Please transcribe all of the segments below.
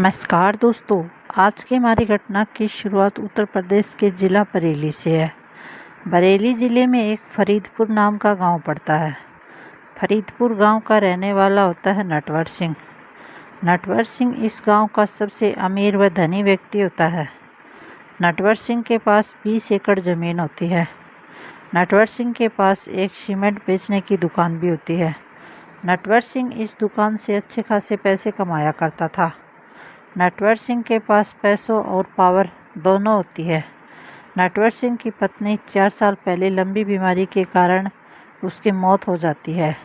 नमस्कार दोस्तों। आज की हमारी घटना की शुरुआत उत्तर प्रदेश के ज़िला बरेली से है। बरेली ज़िले में एक फरीदपुर नाम का गांव पड़ता है। फरीदपुर गांव का रहने वाला होता है नटवर सिंह। नटवर सिंह इस गांव का सबसे अमीर व धनी व्यक्ति होता है। नटवर सिंह के पास 20 एकड़ ज़मीन होती है। नटवर सिंह के पास एक सीमेंट बेचने की दुकान भी होती है। नटवर सिंह इस दुकान से अच्छे खासे पैसे कमाया करता था। नटवर सिंह के पास पैसों और पावर दोनों होती है। नटवर सिंह की पत्नी 4 साल पहले लंबी बीमारी के कारण उसकी मौत हो जाती है,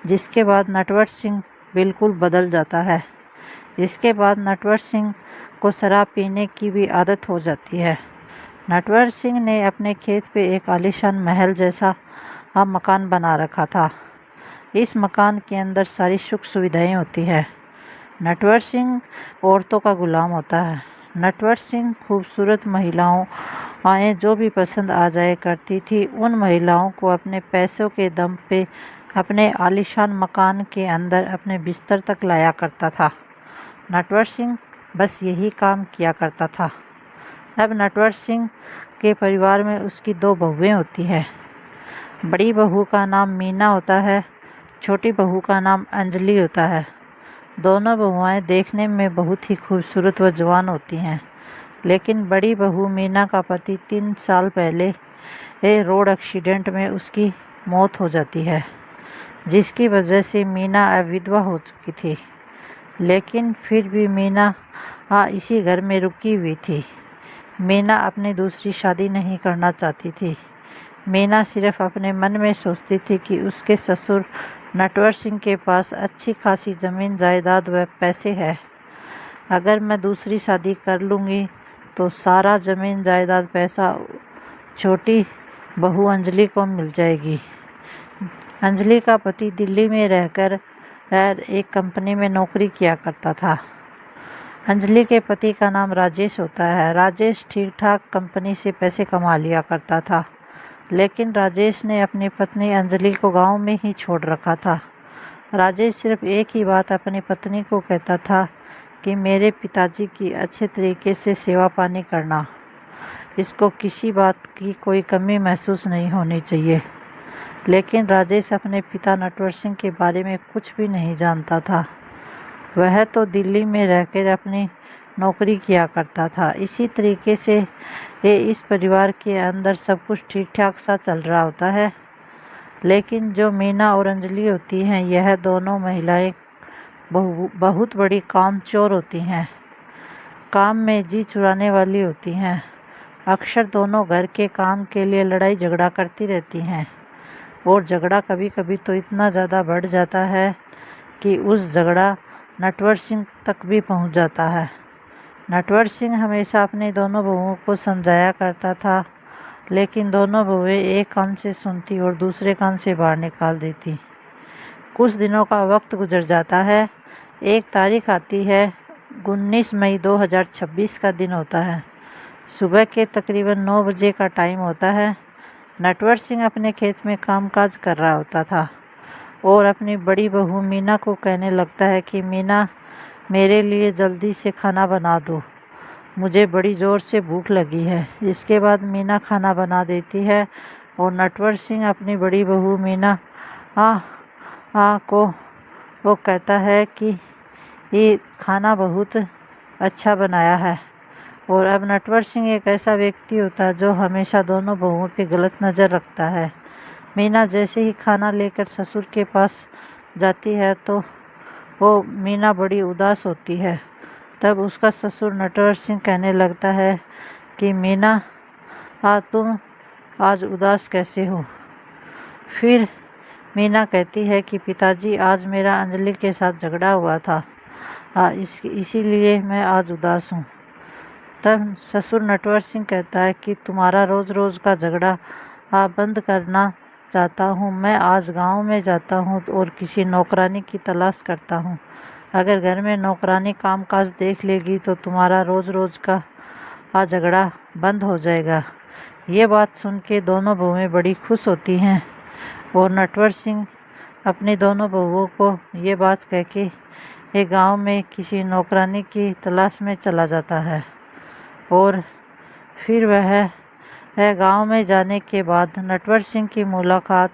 जिसके बाद नटवर सिंह बिल्कुल बदल जाता है। इसके बाद नटवर सिंह को शराब पीने की भी आदत हो जाती है। नटवर सिंह ने अपने खेत पे एक आलीशान महल जैसा मकान बना रखा था। इस मकान के अंदर सारी सुख सुविधाएं होती है। नटवर सिंह औरतों का गुलाम होता है। नटवर सिंह खूबसूरत महिलाओं जो भी पसंद आ जाया करती थी, उन महिलाओं को अपने पैसों के दम पे अपने आलीशान मकान के अंदर अपने बिस्तर तक लाया करता था। नटवर सिंह बस यही काम किया करता था। अब नटवर सिंह के परिवार में उसकी 2 बहुएं होती हैं। बड़ी बहू का नाम मीना होता है, छोटी बहू का नाम अंजलि होता है। दोनों बहुएं देखने में बहुत ही खूबसूरत व जवान होती हैं, लेकिन बड़ी बहू मीना का पति 3 साल पहले रोड एक्सीडेंट में उसकी मौत हो जाती है, जिसकी वजह से मीना अब विधवा हो चुकी थी। लेकिन फिर भी मीना इसी घर में रुकी हुई थी। मीना अपनी दूसरी शादी नहीं करना चाहती थी। मीना सिर्फ अपने मन में सोचती थी कि उसके ससुर नटवर सिंह के पास अच्छी खासी ज़मीन जायदाद व पैसे है। अगर मैं दूसरी शादी कर लूँगी तो सारा ज़मीन जायदाद पैसा छोटी बहू अंजलि को मिल जाएगी। अंजलि का पति दिल्ली में रहकर एक कंपनी में नौकरी किया करता था। अंजलि के पति का नाम राजेश होता है। राजेश ठीक ठाक कंपनी से पैसे कमा लिया करता था, लेकिन राजेश ने अपनी पत्नी अंजलि को गांव में ही छोड़ रखा था। राजेश सिर्फ एक ही बात अपनी पत्नी को कहता था कि मेरे पिताजी की अच्छे तरीके से सेवा पानी करना, इसको किसी बात की कोई कमी महसूस नहीं होनी चाहिए। लेकिन राजेश अपने पिता नटवर सिंह के बारे में कुछ भी नहीं जानता था। वह तो दिल्ली में रहकर अपनी नौकरी किया करता था। इसी तरीके से इस परिवार के अंदर सब कुछ ठीक ठाक सा चल रहा होता है। लेकिन जो मीना और अंजलि होती हैं, यह दोनों महिलाएं बहुत बड़ी कामचोर होती हैं। काम में जी चुराने वाली होती हैं। अक्सर दोनों घर के काम के लिए लड़ाई झगड़ा करती रहती हैं, और झगड़ा कभी कभी तो इतना ज़्यादा बढ़ जाता है कि उस झगड़ा नटवर सिंह तक भी पहुंच जाता है। नटवर सिंह हमेशा अपनी दोनों बहुओं को समझाया करता था, लेकिन दोनों बहुएं एक कान से सुनती और दूसरे कान से बाहर निकाल देती। कुछ दिनों का वक्त गुजर जाता है। एक तारीख आती है, 19 मई 2026 का दिन होता है। सुबह के तकरीबन 9 बजे का टाइम होता है। नटवर सिंह अपने खेत में कामकाज कर रहा होता था और अपनी बड़ी बहू मीना को कहने लगता है कि मीना, मेरे लिए जल्दी से खाना बना दो, मुझे बड़ी ज़ोर से भूख लगी है। इसके बाद मीना खाना बना देती है और नटवर सिंह अपनी बड़ी बहू मीना को वो कहता है कि ये खाना बहुत अच्छा बनाया है। और अब नटवर सिंह एक ऐसा व्यक्ति होता है जो हमेशा दोनों बहुओं पे गलत नज़र रखता है। मीना जैसे ही खाना लेकर ससुर के पास जाती है तो वो मीना बड़ी उदास होती है। तब उसका ससुर नटवर सिंह कहने लगता है कि मीना, तुम आज उदास कैसे हो? फिर मीना कहती है कि पिताजी, आज मेरा अंजलि के साथ झगड़ा हुआ था, इसीलिए मैं आज उदास हूँ। तब ससुर नटवर सिंह कहता है कि तुम्हारा रोज़ रोज़ का झगड़ा बंद करना चाहता हूँ। मैं आज गांव में जाता हूँ और किसी नौकरानी की तलाश करता हूँ। अगर घर में नौकरानी कामकाज देख लेगी तो तुम्हारा रोज़ रोज़ का झगड़ा बंद हो जाएगा। ये बात सुन के दोनों बहुएं बड़ी खुश होती हैं और नटवर सिंह अपनी दोनों बहुओं को ये बात कह के एक गांव में किसी नौकरानी की तलाश में चला जाता है और फिर वह गांव में जाने के बाद नटवर सिंह की मुलाकात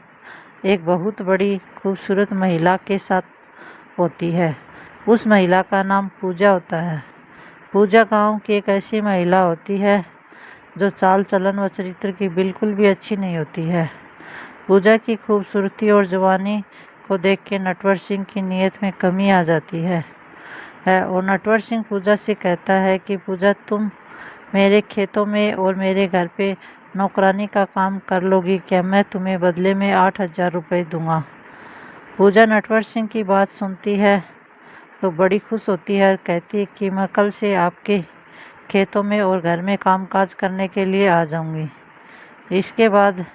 एक बहुत बड़ी खूबसूरत महिला के साथ होती है। उस महिला का नाम पूजा होता है। पूजा गांव की एक ऐसी महिला होती है जो चाल चलन व चरित्र की बिल्कुल भी अच्छी नहीं होती है। पूजा की खूबसूरती और जवानी को देख के नटवर सिंह की नीयत में कमी आ जाती है और नटवर सिंह पूजा से कहता है कि पूजा, तुम मेरे खेतों में और मेरे घर पे नौकरानी का काम कर लोगी क्या? मैं तुम्हें बदले में 8,000 रुपये दूंगा। पूजा नटवर सिंह की बात सुनती है तो बड़ी खुश होती है और कहती है कि मैं कल से आपके खेतों में और घर में कामकाज करने के लिए आ जाऊंगी। इसके बाद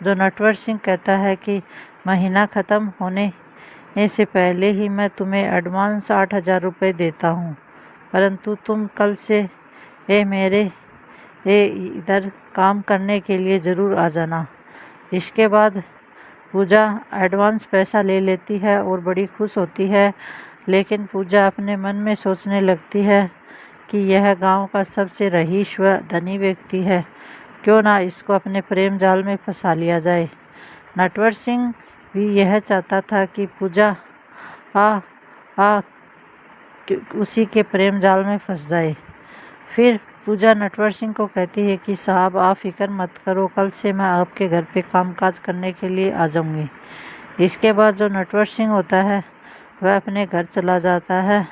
जो नटवर सिंह कहता है कि महीना ख़त्म होने से पहले ही मैं तुम्हें एडवांस 8,000 रुपये देता हूँ, परंतु तुम कल से मेरे इधर काम करने के लिए ज़रूर आ जाना। इसके बाद पूजा एडवांस पैसा ले लेती है और बड़ी खुश होती है, लेकिन पूजा अपने मन में सोचने लगती है कि यह गांव का सबसे रईस व धनी व्यक्ति है, क्यों ना इसको अपने प्रेम जाल में फंसा लिया जाए। नटवर सिंह भी यह चाहता था कि पूजा उसी के प्रेम जाल में फंस जाए। फिर पूजा नटवर सिंह को कहती है कि साहब, आप फिक्र मत करो, कल से मैं आपके घर पे कामकाज करने के लिए आ जाऊंगी। इसके बाद जो नटवर सिंह होता है वह अपने घर चला जाता है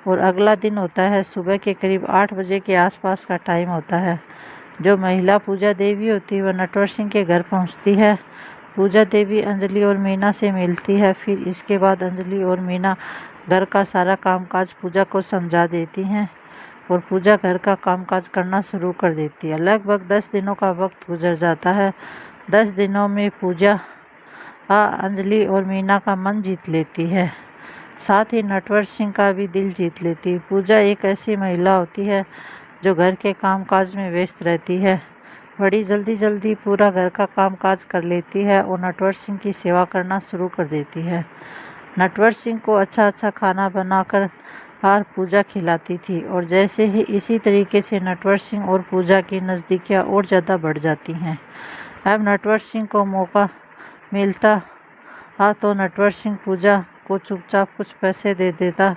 और अगला दिन होता है। सुबह के करीब 8 बजे के आसपास का टाइम होता है। जो महिला पूजा देवी होती है वह नटवर सिंह के घर पहुंचती है। पूजा देवी अंजलि और मीना से मिलती है। फिर इसके बाद अंजलि और मीना घर का सारा कामकाज पूजा को समझा देती हैं और पूजा घर का कामकाज करना शुरू कर देती है। लगभग 10 दिनों का वक्त गुजर जाता है। 10 दिनों में पूजा अंजलि और मीना का मन जीत लेती है, साथ ही नटवर सिंह का भी दिल जीत लेती है। पूजा एक ऐसी महिला होती है जो घर के कामकाज में व्यस्त रहती है, बड़ी जल्दी पूरा घर का कामकाज कर लेती है और नटवर सिंह की सेवा करना शुरू कर देती है। नटवर सिंह को अच्छा खाना बनाकर पूजा खिलाती थी और जैसे ही इसी तरीके से नटवर सिंह और पूजा की नज़दीकियाँ और ज़्यादा बढ़ जाती हैं। अब नटवर सिंह को मौका मिलता तो नटवर सिंह पूजा को चुपचाप कुछ पैसे दे देता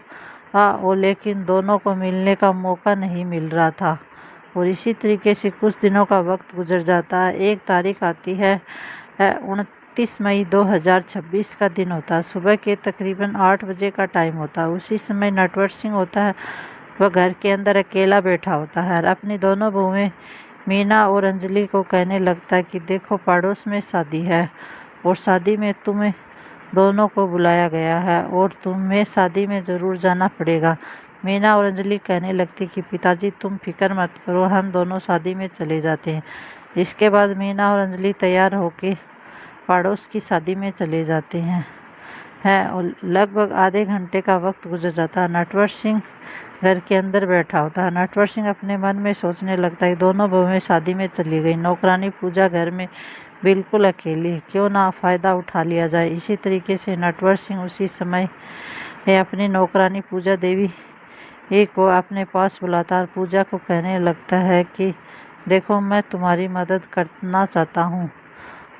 और लेकिन दोनों को मिलने का मौका नहीं मिल रहा था और इसी तरीके से कुछ दिनों का वक्त गुजर जाता है। एक तारीख आती है, 29 मई 2026 का दिन होता है। सुबह के तकरीबन 8 बजे का टाइम होता है। उसी समय नटवर सिंह होता है वह घर के अंदर अकेला बैठा होता है और अपनी दोनों बहुएं मीना और अंजलि को कहने लगता है कि देखो, पड़ोस में शादी है और शादी में तुम्हें दोनों को बुलाया गया है और तुम्हें शादी में ज़रूर जाना पड़ेगा। मीना और अंजलि कहने लगती कि पिताजी, तुम फिक्र मत करो, हम दोनों शादी में चले जाते हैं। इसके बाद मीना और अंजलि तैयार होकर पड़ोस की शादी में चले जाते हैं और लगभग आधे घंटे का वक्त गुजर जाता है। नटवर सिंह घर के अंदर बैठा होता है। नटवर सिंह अपने मन में सोचने लगता है, दोनों बहुएं शादी में चली गई, नौकरानी पूजा घर में बिल्कुल अकेली, क्यों ना फ़ायदा उठा लिया जाए। इसी तरीके से नटवर सिंह उसी समय अपनी नौकरानी पूजा देवी को अपने पास बुलाता और पूजा को कहने लगता है कि देखो, मैं तुम्हारी मदद करना चाहता हूँ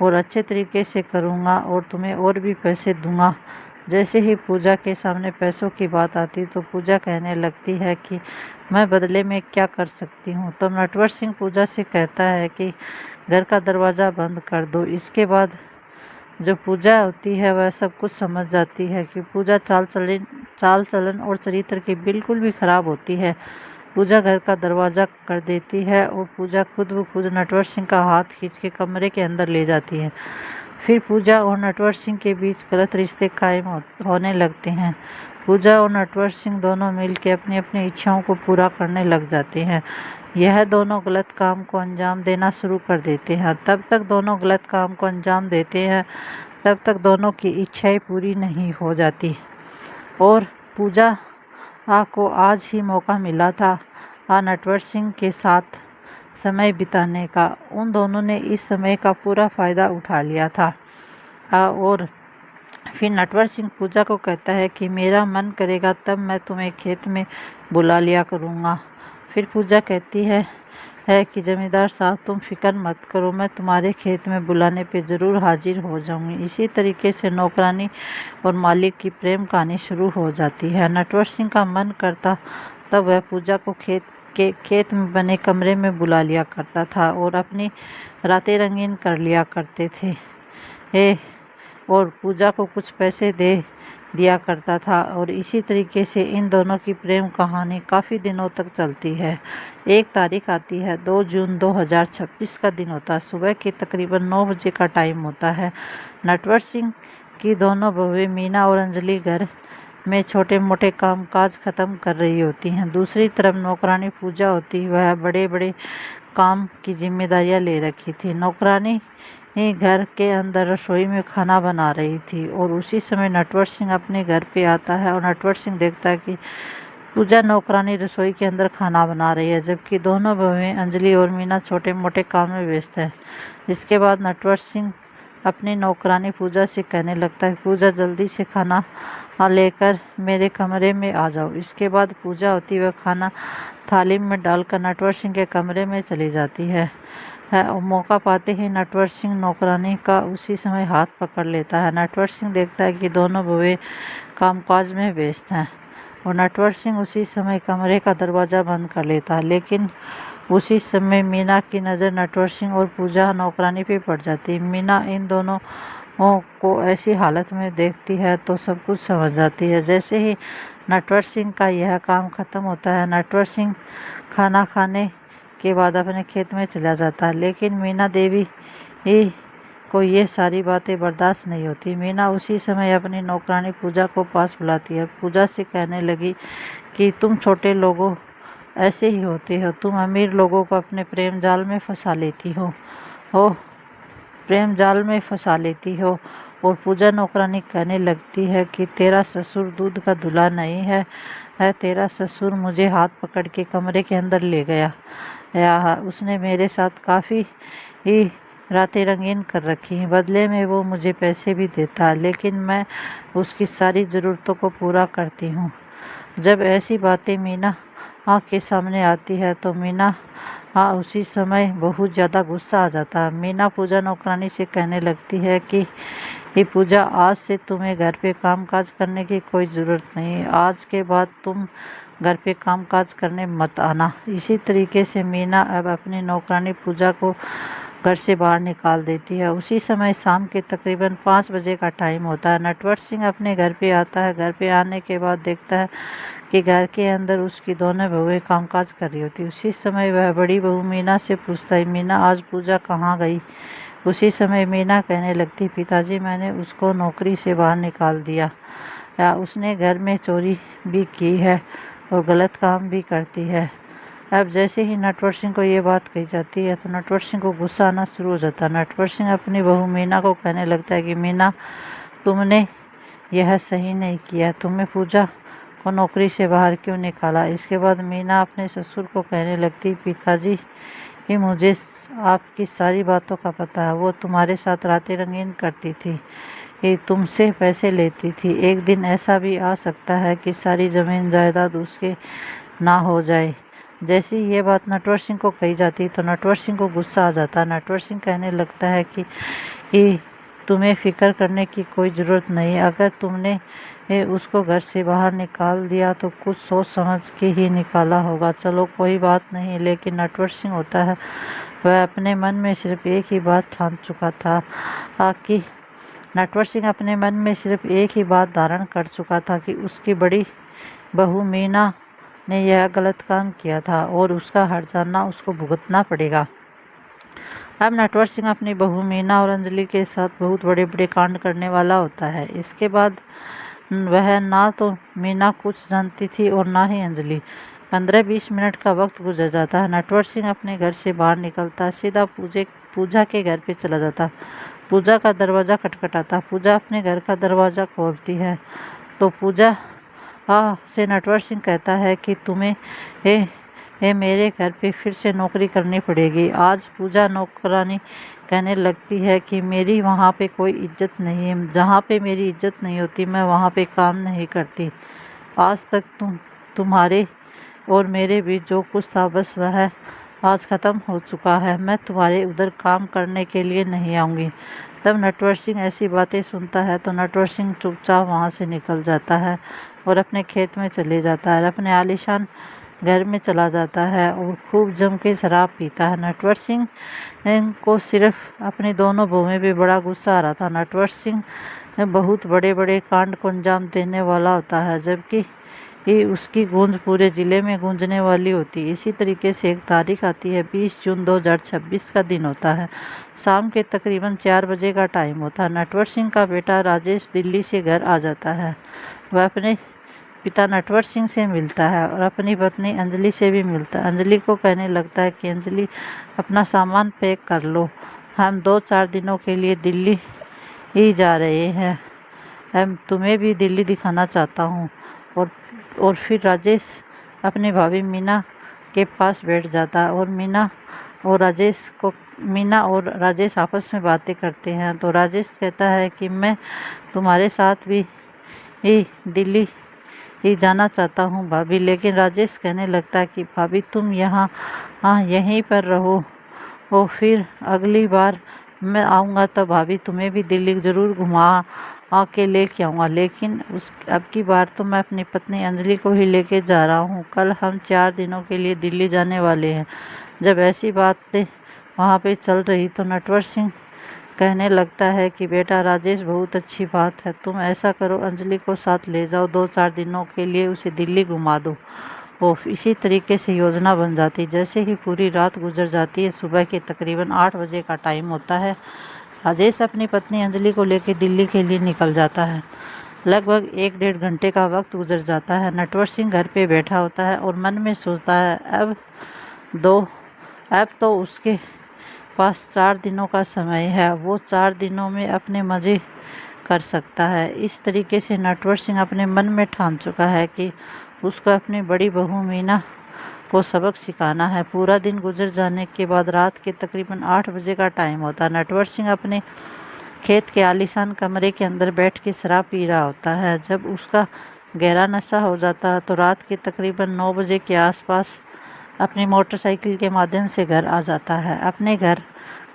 और अच्छे तरीके से करूँगा और तुम्हें और भी पैसे दूँगा। जैसे ही पूजा के सामने पैसों की बात आती तो पूजा कहने लगती है कि मैं बदले में क्या कर सकती हूँ। तो नटवर सिंह पूजा से कहता है कि घर का दरवाज़ा बंद कर दो। इसके बाद जो पूजा होती है वह सब कुछ समझ जाती है कि पूजा चाल चलन और चरित्र की बिल्कुल भी ख़राब होती है। पूजा घर का दरवाज़ा कर देती है और पूजा खुद ब खुद नटवर सिंह का हाथ खींच के कमरे के अंदर ले जाती है। फिर पूजा और नटवर सिंह के बीच गलत रिश्ते कायम होने लगते हैं। पूजा और नटवर सिंह दोनों मिलकर अपनी अपनी इच्छाओं को पूरा करने लग जाते हैं। यह दोनों गलत काम को अंजाम देना शुरू कर देते हैं। तब तक दोनों गलत काम को अंजाम देते हैं तब तक दोनों की इच्छाएं पूरी नहीं हो जाती और पूजा को आज ही मौका मिला था नटवर सिंह के साथ समय बिताने का। उन दोनों ने इस समय का पूरा फ़ायदा उठा लिया था और फिर नटवर सिंह पूजा को कहता है कि मेरा मन करेगा तब मैं तुम्हें खेत में बुला लिया करूँगा। फिर पूजा कहती है कि जमींदार साहब तुम फिक्र मत करो, मैं तुम्हारे खेत में बुलाने पे ज़रूर हाजिर हो जाऊंगी। इसी तरीके से नौकरानी और मालिक की प्रेम कहानी शुरू हो जाती है। नटवर सिंह का मन करता तब वह पूजा को खेत में बने कमरे में बुला लिया करता था और अपनी रातें रंगीन कर लिया करते थे और पूजा को कुछ पैसे दे दिया करता था। और इसी तरीके से इन दोनों की प्रेम कहानी काफ़ी दिनों तक चलती है। एक तारीख आती है, 2 जून 2026 का दिन होता है। सुबह के तकरीबन 9 बजे का टाइम होता है। नटवर सिंह की दोनों बहुएं मीना और अंजलि घर में छोटे मोटे काम काज ख़त्म कर रही होती हैं। दूसरी तरफ नौकरानी पूजा होती, वह बड़े बड़े काम की जिम्मेदारियां ले रखी थी। नौकरानी घर के अंदर रसोई में खाना बना रही थी और उसी समय नटवर सिंह अपने घर पे आता है और नटवर सिंह देखता है कि पूजा नौकरानी रसोई के अंदर खाना बना रही है, जबकि दोनों बहुएं अंजलि और मीना छोटे मोटे काम में व्यस्त है। इसके बाद नटवर सिंह अपनी नौकरानी पूजा से कहने लगता है, पूजा जल्दी से खाना लेकर मेरे कमरे में आ जाओ। इसके बाद पूजा होती वह खाना थाली में डालकर नटवर सिंह के कमरे में चली जाती है और मौका पाते ही नटवर सिंह नौकरानी का उसी समय हाथ पकड़ लेता है। नटवर सिंह देखता है कि दोनों बहुएं कामकाज में व्यस्त हैं और नटवर सिंह उसी समय कमरे का दरवाज़ा बंद कर लेता है। लेकिन उसी समय मीना की नज़र नटवर सिंह और पूजा नौकरानी पे पड़ जाती है। मीना इन दोनों को ऐसी हालत में देखती है तो सब कुछ समझ जाती है। जैसे ही नटवर सिंह का यह काम ख़त्म होता है, नटवर सिंह खाना खाने के बाद अपने खेत में चला जाता है। लेकिन मीना देवी को ये सारी बातें बर्दाश्त नहीं होती। मीना उसी समय अपनी नौकरानी पूजा को पास बुलाती है। पूजा से कहने लगी कि तुम छोटे लोगों ऐसे ही होते हो, तुम अमीर लोगों को अपने प्रेम जाल में फंसा लेती हो। और पूजा नौकरानी कहने लगती है कि तेरा ससुर दूध का धुला नहीं है, तेरा ससुर मुझे हाथ पकड़ के कमरे के अंदर ले गया उसने मेरे साथ काफ़ी रातें रंगीन कर रखी हैं। बदले में वो मुझे पैसे भी देता है, लेकिन मैं उसकी सारी ज़रूरतों को पूरा करती हूँ। जब ऐसी बातें मीना के सामने आती है तो मीना उसी समय बहुत ज़्यादा गुस्सा आ जाता है। मीना पूजा नौकरानी से कहने लगती है कि पूजा, आज से तुम्हें घर पे काम काज करने की कोई ज़रूरत नहीं। आज के बाद तुम घर पे काम काज करने मत आना। इसी तरीके से मीना अब अपनी नौकरानी पूजा को घर से बाहर निकाल देती है। उसी समय शाम के तकरीबन 5 बजे का टाइम होता है। नटवर सिंह अपने घर पे आता है। घर पे आने के बाद देखता है कि घर के अंदर उसकी दोनों बहुएं कामकाज कर रही होती। उसी समय वह बड़ी बहू मीना से पूछता है, मीना आज पूजा कहाँ गई? उसी समय मीना कहने लगती, पिताजी मैंने उसको नौकरी से बाहर निकाल दिया, उसने घर में चोरी भी की है और गलत काम भी करती है। अब जैसे ही नटवर सिंह को ये बात कही जाती है तो नटवर सिंह को गुस्सा आना शुरू हो जाता है। नटवर सिंह अपनी बहू मीना को कहने लगता है कि मीना, तुमने यह सही नहीं किया, तुम्हें पूजा को नौकरी से बाहर क्यों निकाला? इसके बाद मीना अपने ससुर को कहने लगती, पिताजी मुझे आपकी सारी बातों का पता है। वो तुम्हारे साथ रातें रंगीन करती थी, तुमसे पैसे लेती थी। एक दिन ऐसा भी आ सकता है कि सारी ज़मीन जायदाद उसके ना हो जाए। जैसे ही ये बात नटवर सिंह को कही जाती तो नटवर सिंह को गुस्सा आ जाता है। नटवर सिंह कहने लगता है कि तुम्हें फ़िक्र करने की कोई ज़रूरत नहीं। अगर तुमने उसको घर से बाहर निकाल दिया तो कुछ सोच समझ के ही निकाला होगा। चलो कोई बात नहीं। लेकिन नटवर सिंह होता है, वह अपने मन में सिर्फ एक ही बात ठान चुका था कि नटवर सिंह अपने मन में सिर्फ एक ही बात धारण कर चुका था कि उसकी बड़ी बहू मीना ने यह गलत काम किया था और उसका हर्जाना उसको भुगतना पड़ेगा। अब नटवर सिंह अपनी बहू मीना और अंजलि के साथ बहुत बड़े बड़े कांड करने वाला होता है। इसके बाद वह ना तो मीना कुछ जानती थी और ना ही अंजलि। 15-20 मिनट का वक्त गुजर जाता है। नटवर सिंह अपने घर से बाहर निकलता, सीधा पूजा के घर पे चला जाता। पूजा का दरवाज़ा खटखटाता। पूजा अपने घर का दरवाज़ा खोलती है तो पूजा से नटवर सिंह कहता है कि तुम्हें मेरे घर पे फिर से नौकरी करनी पड़ेगी। आज पूजा नौकरानी कहने लगती है कि मेरी वहाँ पे कोई इज्जत नहीं है, जहाँ पे मेरी इज्जत नहीं होती मैं वहाँ पे काम नहीं करती। आज तक तुम्हारे और मेरे बीच जो कुछ था बस वह आज ख़त्म हो चुका है। मैं तुम्हारे उधर काम करने के लिए नहीं आऊँगी। तब नटवर सिंह ऐसी बातें सुनता है तो नटवर सिंह चुपचाप वहाँ से निकल जाता है और अपने खेत में चले जाता है, अपने आलीशान घर में चला जाता है और खूब जम के शराब पीता है। नटवर सिंह को सिर्फ अपनी दोनों बहुओं पे बड़ा गुस्सा आ रहा था। नटवर सिंह बहुत बड़े बड़े कांड को अंजाम देने वाला होता है, जबकि उसकी गूंज पूरे ज़िले में गूंजने वाली होती है। इसी तरीके से एक तारीख आती है, 20 जून 2026 का दिन होता है। शाम के तकरीबन 4 बजे का टाइम होता है। नटवर सिंह का बेटा राजेश दिल्ली से घर आ जाता है। वह अपने पिता नटवर सिंह से मिलता है और अपनी पत्नी अंजलि से भी मिलता है। अंजलि को कहने लगता है कि अंजलि अपना सामान पैक कर लो, हम 2-4 दिनों के लिए दिल्ली ही जा रहे हैं। हम तुम्हें भी दिल्ली दिखाना चाहता हूँ। और फिर राजेश अपनी भाभी मीना के पास बैठ जाता है और मीना और राजेश आपस में बातें करते हैं। तो राजेश कहता है कि मैं तुम्हारे साथ भी दिल्ली ही जाना चाहता हूँ भाभी। लेकिन राजेश कहने लगता है कि भाभी तुम यहीं पर रहो और फिर अगली बार मैं आऊँगा तब भाभी तुम्हें भी दिल्ली ज़रूर घुमा के लेके आऊँगा। लेकिन अब की बार तो मैं अपनी पत्नी अंजलि को ही लेके जा रहा हूँ। कल हम 4 दिनों के लिए दिल्ली जाने वाले हैं। जब ऐसी बातें वहाँ पे चल रही तो नटवर सिंह कहने लगता है कि बेटा राजेश बहुत अच्छी बात है, तुम ऐसा करो अंजलि को साथ ले जाओ, 2-4 दिनों के लिए उसे दिल्ली घुमा दो। इसी तरीके से योजना बन जाती। जैसे ही पूरी रात गुजर जाती है, सुबह के तकरीबन 8 बजे का टाइम होता है। राजेश अपनी पत्नी अंजलि को लेकर दिल्ली के लिए निकल जाता है। लगभग 1-1.5 घंटे का वक्त गुजर जाता है। नटवर सिंह घर पे बैठा होता है और मन में सोचता है अब तो उसके पास 4 दिनों का समय है, वो 4 दिनों में अपने मज़े कर सकता है। इस तरीके से नटवर सिंह अपने मन में ठान चुका है कि उसको अपनी बड़ी बहू मीना को सबक सिखाना है। पूरा दिन गुजर जाने के बाद रात के तकरीबन 8 बजे का टाइम होता है। नटवर सिंह अपने खेत के आलीशान कमरे के अंदर बैठ के शराब पी रहा होता है। जब उसका गहरा नशा हो जाता है तो रात के तकरीबन 9 बजे के आसपास अपनी मोटरसाइकिल के माध्यम से घर आ जाता है। अपने घर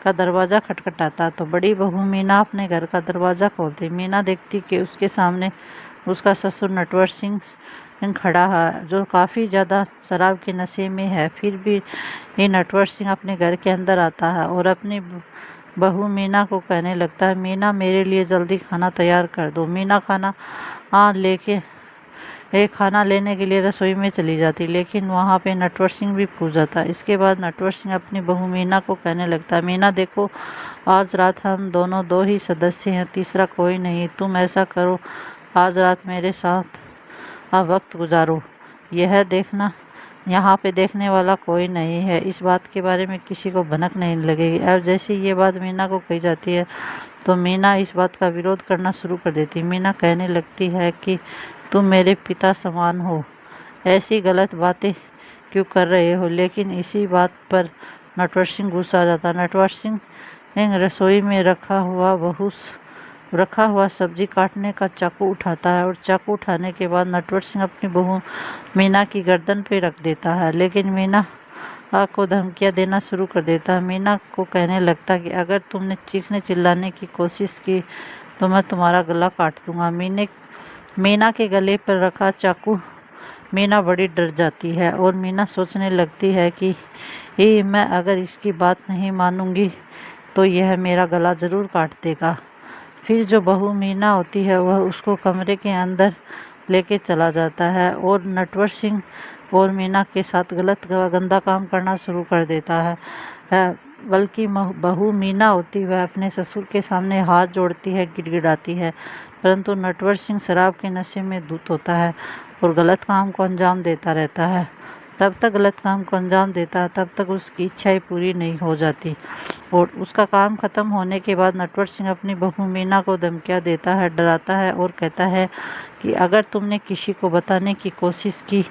का दरवाज़ा खटखटाता तो बड़ी बहू मीना अपने घर का दरवाज़ा खोलती। मीना देखती कि उसके सामने उसका ससुर नटवर सिंह खड़ा है, जो काफ़ी ज़्यादा शराब के नशे में है। फिर भी ये नटवर सिंह अपने घर के अंदर आता है और अपनी बहू मीना को कहने लगता है, मीना मेरे लिए जल्दी खाना तैयार कर दो। मीना खाना लेने के लिए रसोई में चली जाती, लेकिन वहाँ पे नटवर सिंह भी पूछ जाता। इसके बाद नटवर सिंह अपनी बहू मीना को कहने लगता है, मीना देखो आज रात हम दोनों 2 ही सदस्य हैं, तीसरा कोई नहीं। तुम ऐसा करो, आज रात मेरे साथ वक्त गुजारो। यह देखना यहाँ पे देखने वाला कोई नहीं है, इस बात के बारे में किसी को भनक नहीं लगेगी। अब जैसे ये बात मीना को कही जाती है तो मीना इस बात का विरोध करना शुरू कर देती। मीना कहने लगती है कि तुम मेरे पिता समान हो, ऐसी गलत बातें क्यों कर रहे हो। लेकिन इसी बात पर नटवर सिंह गुस्सा आ जाता। नटवर सिंह रसोई में रखा हुआ सब्जी काटने का चाकू उठाता है और चाकू उठाने के बाद नटवर सिंह अपनी बहू मीना की गर्दन पे रख देता है। लेकिन मीना को धमकियाँ देना शुरू कर देता है। मीना को कहने लगता कि अगर तुमने चीखने चिल्लाने की कोशिश की तो मैं तुम्हारा गला काट दूंगा। मीना के गले पर रखा चाकू मीना बड़ी डर जाती है और मीना सोचने लगती है कि मैं अगर इसकी बात नहीं मानूंगी तो यह मेरा गला ज़रूर काट देगा। फिर जो बहू मीना होती है वह उसको कमरे के अंदर लेके चला जाता है और नटवर सिंह और मीना के साथ गंदा काम करना शुरू कर देता है। बल्कि बहू मीना होती वह अपने ससुर के सामने हाथ जोड़ती है, गिड़गिड़ाती है, परंतु नटवर सिंह शराब के नशे में धुत होता है और गलत काम को अंजाम देता रहता है। तब तक उसकी इच्छाएं पूरी नहीं हो जाती और उसका काम ख़त्म होने के बाद नटवर सिंह अपनी बहू मीना को धमकियाँ देता है, डराता है और कहता है कि अगर तुमने किसी को बताने की कोशिश की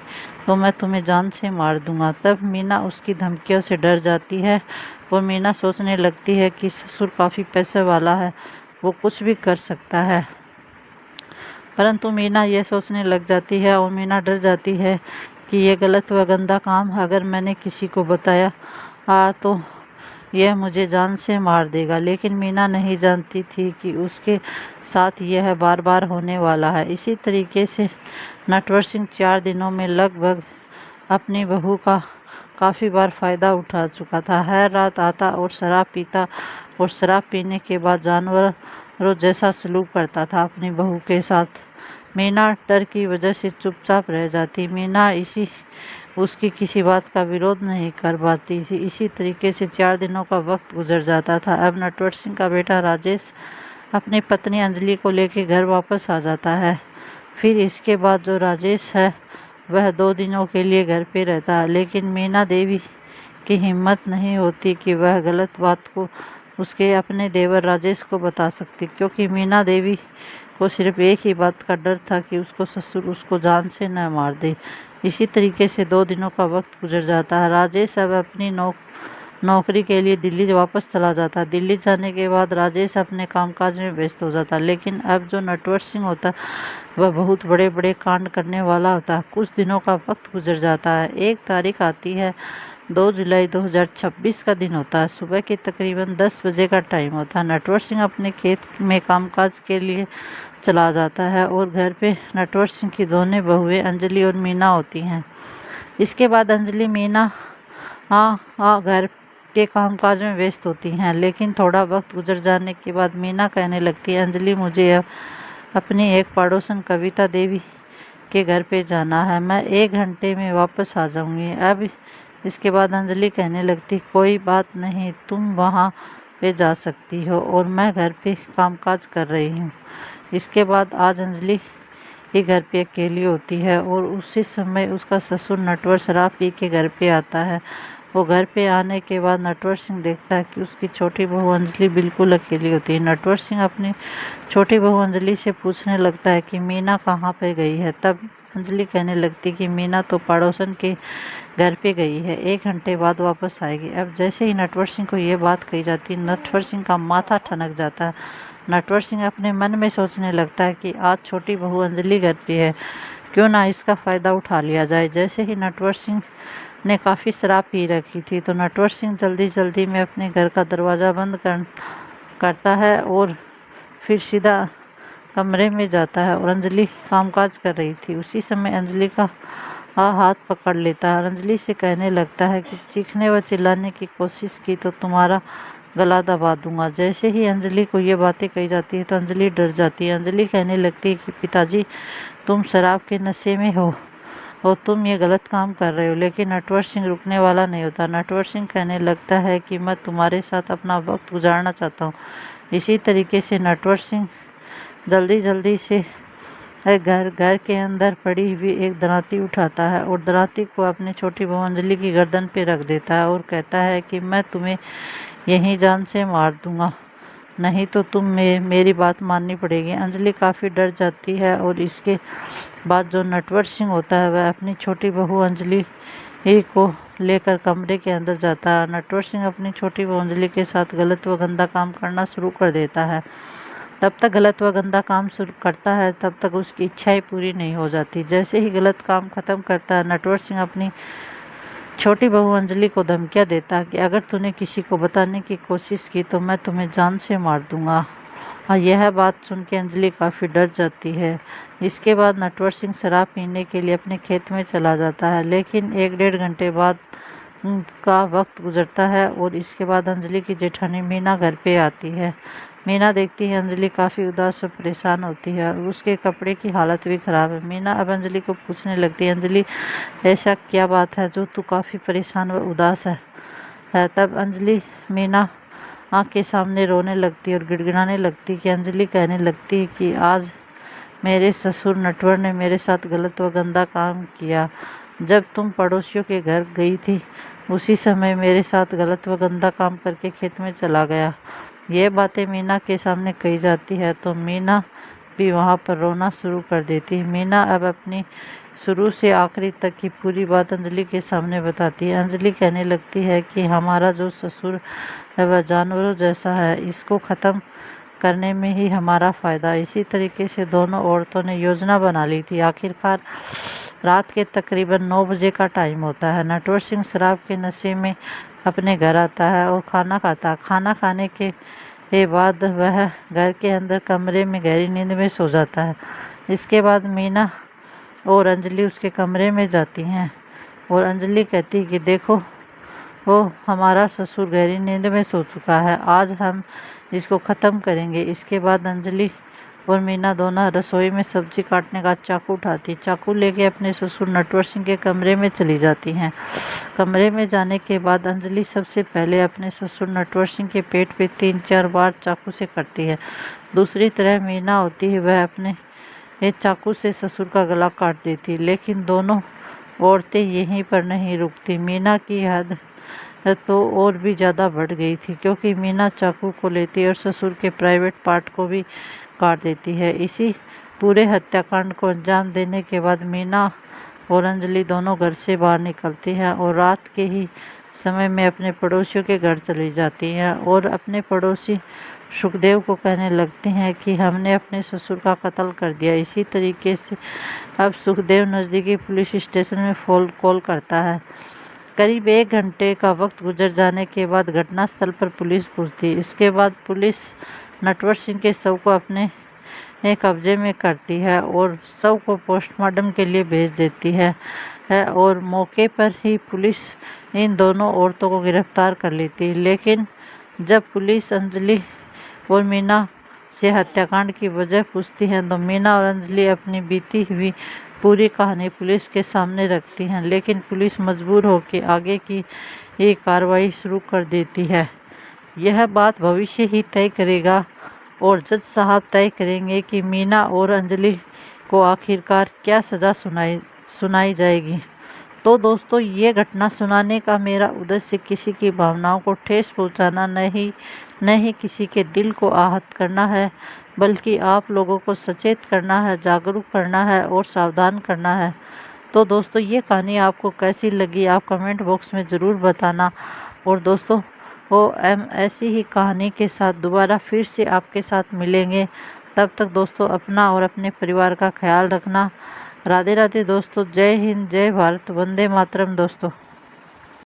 तो मैं तुम्हें जान से मार दूंगा। तब मीना उसकी धमकियों से डर जाती है और मीना सोचने लगती है कि ससुर काफ़ी पैसे वाला है, वो कुछ भी कर सकता है। परंतु मीना यह सोचने लग जाती है और मीना डर जाती है कि ये गलत व गंदा काम अगर मैंने किसी को बताया तो यह मुझे जान से मार देगा। लेकिन मीना नहीं जानती थी कि उसके साथ यह बार बार होने वाला है। इसी तरीके से नटवर सिंह 4 दिनों में लगभग अपनी बहू का काफ़ी बार फ़ायदा उठा चुका था। हर रात आता और शराब पीता और शराब पीने के बाद जानवरों जैसा सलूक करता था अपनी बहू के साथ। मीना डर की वजह से चुपचाप रह जाती। मीना उसकी किसी बात का विरोध नहीं कर पाती। इसी तरीके से 4 दिनों का वक्त गुजर जाता था। अब नटवर सिंह का बेटा राजेश अपनी पत्नी अंजलि को लेकर घर वापस आ जाता है। फिर इसके बाद जो राजेश है वह 2 दिनों के लिए घर पे रहता है, लेकिन मीना देवी की हिम्मत नहीं होती कि वह गलत बात को उसके अपने देवर राजेश को बता सकती, क्योंकि मीना देवी को सिर्फ एक ही बात का डर था कि उसको ससुर उसको जान से न मार दे। इसी तरीके से 2 दिनों का वक्त गुजर जाता है। राजेश अब अपनी नौकरी के लिए दिल्ली वापस चला जाता है। दिल्ली जाने के बाद राजेश अपने कामकाज में व्यस्त हो जाता है, लेकिन अब जो नटवर सिंह होता वह बहुत बड़े बड़े कांड करने वाला होता है। कुछ दिनों का वक्त गुजर जाता है। एक तारीख आती है, 2 जुलाई 2026 का दिन होता है। सुबह के तकरीबन 10 बजे का टाइम होता है। नटवर सिंह अपने खेत में कामकाज के लिए चला जाता है और घर पे नटवर सिंह की दोनों बहुएं अंजलि और मीना होती हैं। इसके बाद अंजलि मीना घर के कामकाज में व्यस्त होती हैं, लेकिन थोड़ा वक्त गुजर जाने के बाद मीना कहने लगती है, अंजलि मुझे अब अपनी एक पड़ोसन कविता देवी के घर पे जाना है, मैं 1 घंटे में वापस आ जाऊंगी। अब इसके बाद अंजलि कहने लगती, कोई बात नहीं, तुम वहाँ पे जा सकती हो और मैं घर पे कामकाज कर रही हूँ। इसके बाद आज अंजलि ही घर पे अकेली होती है और उसी समय उसका ससुर नटवर शराब पी के घर पे आता है। वो घर पे आने के बाद नटवर सिंह देखता है कि उसकी छोटी बहू अंजलि बिल्कुल अकेली होती है। नटवर सिंह अपनी छोटी बहू अंजलि से पूछने लगता है कि मीना कहाँ पे गई है। तब अंजलि कहने लगती कि मीना तो पड़ोसन के घर पे गई है, 1 घंटे बाद वापस आएगी। अब जैसे ही नटवर सिंह को ये बात कही जाती है, नटवर सिंह का माथा ठनक जाता है। नटवर सिंह अपने मन में सोचने लगता है कि आज छोटी बहू अंजलि घर पे है, क्यों ना इसका फ़ायदा उठा लिया जाए। जैसे ही नटवर सिंह ने काफ़ी शराब पी रखी थी तो नटवर सिंह जल्दी जल्दी में अपने घर का दरवाज़ा बंद करता है और फिर सीधा कमरे में जाता है और अंजलि कामकाज कर रही थी। उसी समय अंजलि का हाथ पकड़ लेता है। अंजलि से कहने लगता है कि चीखने व चिल्लाने की कोशिश की तो तुम्हारा गला दबा दूंगा। जैसे ही अंजलि को ये बातें कही जाती है तो अंजलि डर जाती है। अंजलि कहने लगती है कि पिताजी तुम शराब के नशे में हो और तुम ये गलत काम कर रहे हो। लेकिन नटवर सिंह रुकने वाला नहीं होता। नटवर सिंह कहने लगता है कि मैं तुम्हारे साथ अपना वक्त गुजारना चाहता हूँ। इसी तरीके से नटवर सिंह जल्दी जल्दी से घर के अंदर पड़ी हुई एक दराती उठाता है और दराती को अपनी छोटी बहू अंजलि की गर्दन पे रख देता है और कहता है कि मैं तुम्हें यहीं जान से मार दूंगा, नहीं तो मेरी बात माननी पड़ेगी। अंजलि काफ़ी डर जाती है और इसके बाद जो नटवर सिंह होता है वह अपनी छोटी बहू अंजलि को लेकर कमरे के अंदर जाता है। नटवर सिंह अपनी छोटी बहू अंजलि के साथ गलत व गंदा काम करना शुरू कर देता है। तब तक गलत व गंदा काम शुरू करता है तब तक उसकी इच्छाएं पूरी नहीं हो जाती। जैसे ही गलत काम ख़त्म करता है नटवर सिंह अपनी छोटी बहू अंजलि को धमकियाँ देता है कि अगर तूने किसी को बताने की कोशिश की तो मैं तुम्हें जान से मार दूंगा। और यह बात सुन के अंजलि काफ़ी डर जाती है। इसके बाद नटवर सिंह शराब पीने के लिए अपने खेत में चला जाता है, लेकिन 1-1.5 घंटे बाद का वक्त गुजरता है और इसके बाद अंजलि की जेठानी मीना घर पे आती है। मीना देखती है अंजलि काफ़ी उदास और परेशान होती है और उसके कपड़े की हालत भी ख़राब है। मीना अब अंजलि को पूछने लगती है, अंजलि ऐसा क्या बात है जो तू काफ़ी परेशान व उदास है। तब अंजलि मीना आँख के सामने रोने लगती और गिड़गिड़ाने लगती कि अंजलि कहने लगती है कि आज मेरे ससुर नटवर ने मेरे साथ गलत व गंदा काम किया। जब तुम पड़ोसियों के घर गई थी उसी समय मेरे साथ गलत व गंदा काम करके खेत में चला गया। ये बातें मीना के सामने कही जाती है तो मीना भी वहाँ पर रोना शुरू कर देती है। मीना अब अपनी शुरू से आखिरी तक की पूरी बात अंजलि के सामने बताती है। अंजलि कहने लगती है कि हमारा जो ससुर है वह जानवरों जैसा है, इसको ख़त्म करने में ही हमारा फ़ायदा। इसी तरीके से दोनों औरतों ने योजना बना ली थी। आखिरकार रात के तकरीबन 9 बजे का टाइम होता है। नटवर सिंह शराब के नशे में अपने घर आता है और खाना खाता है। खाना खाने के बाद वह घर के अंदर कमरे में गहरी नींद में सो जाता है। इसके बाद मीना और अंजलि उसके कमरे में जाती हैं और अंजलि कहती है कि देखो, वो हमारा ससुर गहरी नींद में सो चुका है, आज हम इसको ख़त्म करेंगे। इसके बाद अंजलि और मीना दोनों रसोई में सब्जी काटने का चाकू उठाती। चाकू लेके अपने ससुर नटवर सिंह के कमरे में चली जाती हैं। कमरे में जाने के बाद अंजलि सबसे पहले अपने ससुर नटवर सिंह के पेट पे 3-4 बार चाकू से कटती है। दूसरी तरफ मीना होती है, वह अपने चाकू से ससुर का गला काट देती। लेकिन दोनों औरतें यहीं पर नहीं रुकती। मीना की हद तो और भी ज़्यादा बढ़ गई थी, क्योंकि मीना चाकू को लेती और ससुर के प्राइवेट पार्ट को भी काट देती है। इसी पूरे हत्याकांड को अंजाम देने के बाद मीना और अंजलि दोनों घर से बाहर निकलती हैं और रात के ही समय में अपने पड़ोसियों के घर चली जाती हैं और अपने पड़ोसी सुखदेव को कहने लगती हैं कि हमने अपने ससुर का कत्ल कर दिया। इसी तरीके से अब सुखदेव नज़दीकी पुलिस स्टेशन में फ़ोन कॉल करता है। करीब 1 घंटे का वक्त गुजर जाने के बाद घटनास्थल पर पुलिस पहुंचती। इसके बाद पुलिस नटवर सिंह के शव को अपने कब्जे में करती है और शव को पोस्टमार्टम के लिए भेज देती है और मौके पर ही पुलिस इन दोनों औरतों को गिरफ्तार कर लेती है। लेकिन जब पुलिस अंजलि और मीना से हत्याकांड की वजह पूछती हैं तो मीना और अंजलि अपनी बीती हुई पूरी कहानी पुलिस के सामने रखती हैं, लेकिन पुलिस मजबूर होकर आगे की कार्रवाई शुरू कर देती है। यह बात भविष्य ही तय करेगा और जज साहब तय करेंगे कि मीना और अंजलि को आखिरकार क्या सज़ा सुनाई जाएगी। तो दोस्तों, ये घटना सुनाने का मेरा उद्देश्य किसी की भावनाओं को ठेस पहुंचाना नहीं किसी के दिल को आहत करना है, बल्कि आप लोगों को सचेत करना है, जागरूक करना है और सावधान करना है। तो दोस्तों, ये कहानी आपको कैसी लगी आप कमेंट बॉक्स में ज़रूर बताना। और दोस्तों, ऐसी ही कहानी के साथ दोबारा फिर से आपके साथ मिलेंगे। तब तक दोस्तों, अपना और अपने परिवार का ख्याल रखना। राधे राधे दोस्तों। जय हिंद, जय भारत, वंदे मातरम दोस्तों।